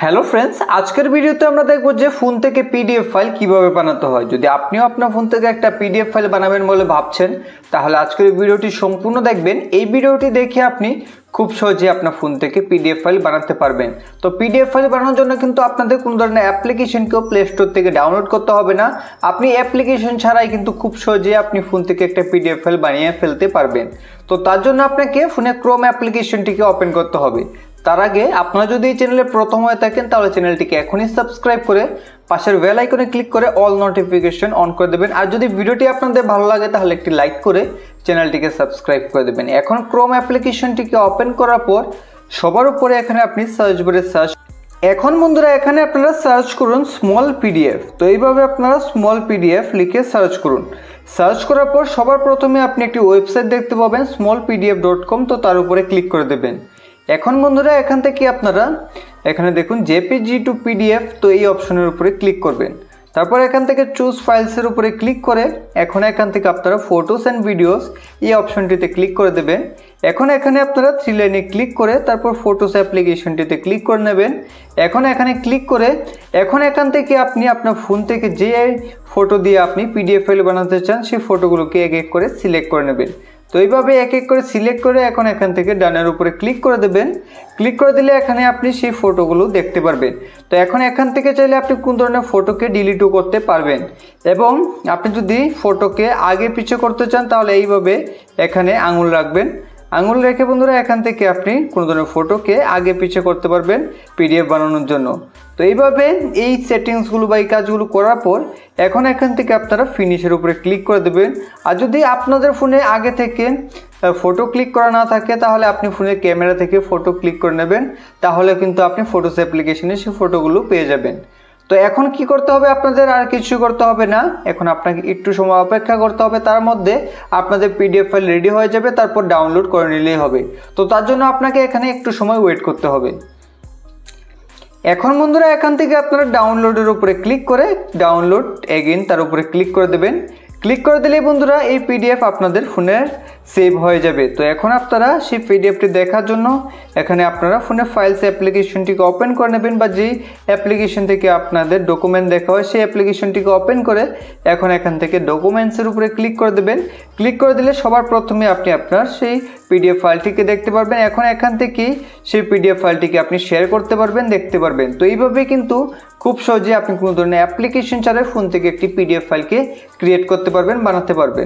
Hello friends, আজকের ভিডিওতে আমরা দেখব যে ফোন থেকে পিডিএফ ফাইল কিভাবে বানাতে হয়। যদি আপনিও আপনার ফোন থেকে একটা পিডিএফ ফাইল বানাবেন বলে ভাবছেন, তাহলে আজকের ভিডিওটি সম্পূর্ণ দেখবেন। এই ভিডিওটি দেখে আপনি খুব সহজে আপনার ফোন থেকে পিডিএফ ফাইল বানাতে পারবেন। তো পিডিএফ ফাইল বানানোর জন্য কিন্তু আপনাদের কোনো ধরনের অ্যাপ্লিকেশনকেও প্লে স্টোর থেকে ডাউনলোড করতে হবে না। আপনি অ্যাপ্লিকেশন ছাড়াই কিন্তু খুব সহজে আপনি ফোন থেকে একটা পিডিএফ ফাইল বানিয়ে ফেলতে পারবেন। তো তার জন্য আপনাকে ফোনে ক্রোম অ্যাপ্লিকেশনটিকে ওপেন করতে হবে। তার আগে আপনারা যদি এই চ্যানেলে প্রথম হয়ে থাকেন, তাহলে চ্যানেলটিকে এখনই সাবস্ক্রাইব করে পাশের বেল আইকনে ক্লিক করে অল নোটিফিকেশন অন করে দেবেন। আর যদি ভিডিওটি আপনাদের ভালো লাগে তাহলে একটি লাইক করে চ্যানেলটিকে সাবস্ক্রাইব করে দেবেন। এখন ক্রোম অ্যাপ্লিকেশনটিকে ওপেন করার পর সবার উপরে এখানে আপনি সার্চ বারে সার্চ, এখন বন্ধুরা এখানে আপনারা সার্চ করুন স্মল পিডিএফ। তো এইভাবে আপনারা স্মল পিডিএফ লিখে সার্চ করুন। সার্চ করার পর সবার প্রথমে আপনি একটি ওয়েবসাইট দেখতে পাবেন smallpdf.com। তো তার উপরে ক্লিক করে দেবেন। এখন বন্ধুরা এখান থেকে আপনারা এখানে দেখুন জেপিজি টু পিডিএফ, তো এই অপশনের উপরে ক্লিক করবেন। তারপর এখান থেকে চুজ ফাইলসের উপরে ক্লিক করে এখন এখান থেকে আপনারা ফটোস অ্যান্ড ভিডিওস এই অপশনটিতে ক্লিক করে দেবেন। এখন এখানে আপনারা 3 লাইনে ক্লিক করে তারপর ফটোস অ্যাপ্লিকেশনটিতে ক্লিক করে নেবেন। এখন এখানে ক্লিক করে এখন এখান থেকে আপনি আপনার ফোন থেকে যে ফটো দিয়ে আপনি পিডিএফ ফাইল বানাতে চান সেই ফটোগুলোকে এক এক করে সিলেক্ট করে নেবেন। তো এইভাবে এক এক করে সিলেক্ট করে এখন এখান থেকে ডানের উপরে ক্লিক করে দেবেন। ক্লিক করে দিলে এখানে আপনি সেই ফটোগুলো দেখতে পারবেন। তো এখন এখান থেকে চাইলে আপনি কোন ধরনের ফটোকে ডিলিটও করতে পারবেন, এবং আপনি যদি ফটোকে আগে পিছে করতে চান তাহলে এইভাবে এখানে আঙুল রাখবেন। আঙুল রেখে বন্ধুরা এখান থেকে আপনি কোনো ধরনের ফটোকে আগে পিছে করতে পারবেন পিডিএফ বানানোর জন্য। তো এইভাবে এই সেটিংসগুলো বা এই কাজগুলো করার পর এখন এখান থেকে আপনারা ফিনিশের উপরে ক্লিক করে দেবেন। আর যদি আপনাদের ফোনে আগে থেকে ফটো ক্লিক করা না থাকে তাহলে আপনি ফোনের ক্যামেরা থেকে ফটো ক্লিক করে নেবেন, তাহলে কিন্তু আপনি ফটোস অ্যাপ্লিকেশনে সেই ফটোগুলো পেয়ে যাবেন। তো এখন কি করতে হবে, আপনাদের আর কিছু করতে হবে না। এখন আপনাকে একটু সময় অপেক্ষা করতে হবে, তার মধ্যে আপনাদের পিডিএফ ফাইল রেডি হয়ে যাবে, তারপর ডাউনলোড করে নিলেই হবে। তো তার জন্য আপনাকে এখানে একটু সময় ওয়েট করতে হবে। এখন বন্ধুরা এখান থেকে আপনারা ডাউনলোডের উপরে ক্লিক করে ডাউনলোড এগেইন তার উপরে ক্লিক করে দেবেন। ক্লিক করে দিলেই বন্ধুরা এই পিডিএফ আপনাদের ফোনে সেভ হয়ে যাবে। তো এখন আপনারা সেই পিডিএফটি দেখার জন্য এখানে আপনারা ফোনে ফাইলস অ্যাপ্লিকেশনটিকে ওপেন করে নেবেন, বা যেই অ্যাপ্লিকেশন থেকে আপনাদের ডকুমেন্ট দেখা হয় সেই অ্যাপ্লিকেশনটিকে ওপেন করে এখন এখান থেকে ডকুমেন্টসের উপরে ক্লিক করে দেবেন। ক্লিক করে দিলে সবার প্রথমে আপনি আপনার সেই পিডিএফ ফাইলটিকে দেখতে পারবেন। এখন এখান থেকেই সেই পিডিএফ ফাইলটিকে আপনি শেয়ার করতে পারবেন, দেখতে পারবেন। তো এইভাবে কিন্তু খুব সহজে আপনি কোনো ধরনের অ্যাপ্লিকেশন ছাড়াই ফোন থেকে একটি পিডিএফ ফাইলকে ক্রিয়েট করতে পারবেন, বানাতে পারবেন।